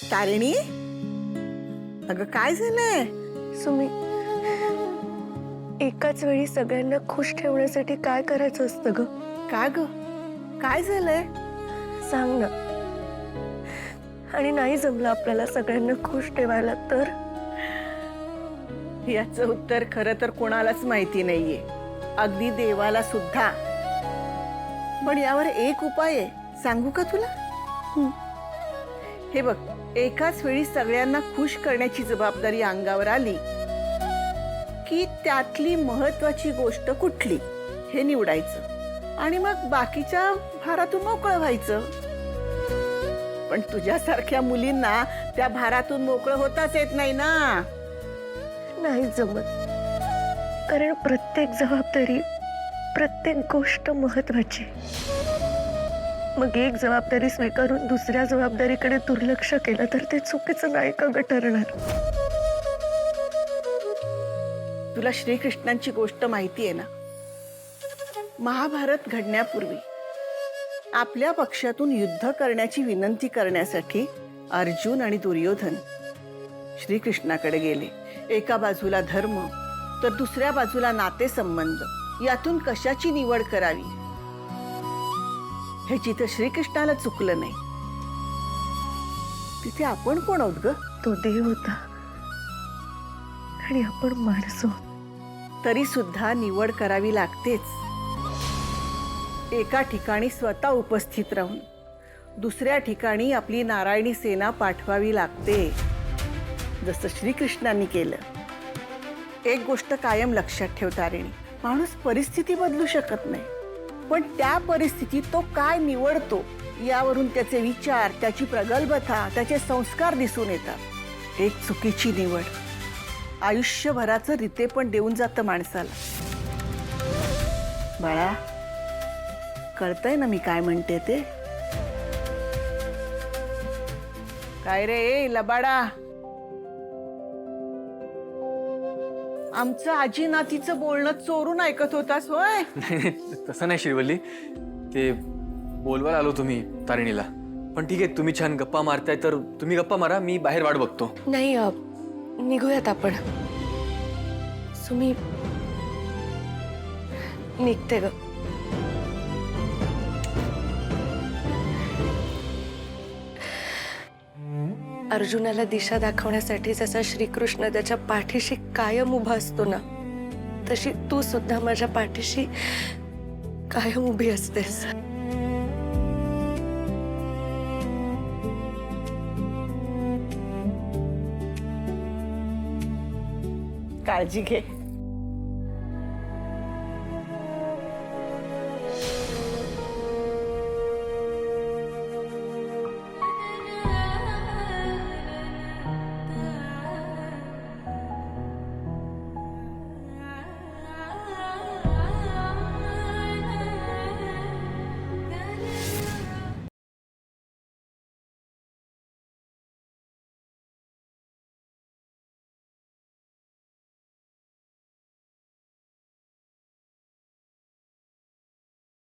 तारिणी, अगं काय झालंय? सुमी, एकाच वेळी सगळ्यांना खुश ठेवण्यासाठी काय करायचं असतं ग? का ग, काय झालंय? सांग ना. आणि नाही जमलं आपल्याला सगळ्यांना खुश ठेवायला तर? याचं उत्तर खरं तर कोणालाच माहिती नाहीये, अगदी देवाला सुद्धा. पण यावर एक उपाय आहे, सांगू का तुला? हे बघ, एकाच वेळी सगळ्यांना खुश करण्याची जबाबदारी अंगावर आली की त्यातली महत्वाची गोष्ट कुठली हे निवडायचं आणि मग बाकीच्या भारातून मोकळं व्हायचं. पण तुझ्यासारख्या मुलींना त्या भारातून मोकळं होताच येत नाही ना. नाही जमत, कारण प्रत्येक जबाबदारी, प्रत्येक गोष्ट महत्वाची. मग एक जबाबदारी स्वीकारून दुसऱ्या जबाबदारीकडे दुर्लक्ष केलं तर ते चुकीचं नाही का ग ठरणार? तुला श्रीकृष्णांची गोष्ट माहिती आहे ना? महाभारत घडण्यापूर्वी आपल्या पक्षातून युद्ध करण्याची विनंती करण्यासाठी अर्जुन आणि दुर्योधन श्रीकृष्णाकडे गेले. एका बाजूला धर्म तर दुसऱ्या बाजूला नातेसंबंध, यातून कशाची निवड करावी हे जिथं श्रीकृष्णाला चुकलं नाही, तिथे आपण कोण आहोत ग? तो देव होता आणि आपण माणसं. तरी सुद्धा निवड करावी लागतेच. एका ठिकाणी स्वतः उपस्थित राहून दुसऱ्या ठिकाणी आपली नारायणी सेना पाठवावी लागते, जसं श्रीकृष्णांनी केलं. एक गोष्ट कायम लक्षात ठेव तारिणी, माणूस परिस्थिती बदलू शकत नाही, पण त्या परिस्थितीत तो काय निवडतो यावरून त्याचे विचार, त्याची प्रगल्भता, त्याचे संस्कार दिसून येतात. एक चुकीची निवड आयुष्यभराचं रितेपण देऊन जातं माणसाला. बाळा, कळतंय ना मी काय म्हणते ते? काय रे लबाडा, आमचं आजी नातीचं बोलणं चोरून ऐकत होतास होय? तसं नाही श्रीवल्ली, ते बोलवायला आलो तुम्ही तारिणीला. पण ठीक आहे, तुम्ही छान गप्पा मारताय तर तुम्ही गप्पा मारा, मी बाहेर वाट बघतो. नाही, निघूयात आपण. सुमी, निघते ग. अर्जुनाला दिशा दाखवण्यासाठी जसा श्रीकृष्ण त्याच्या पाठीशी कायम उभा असतो ना, तशी तू सुद्धा माझ्या पाठीशी कायम उभी असतेस. काळजी घे.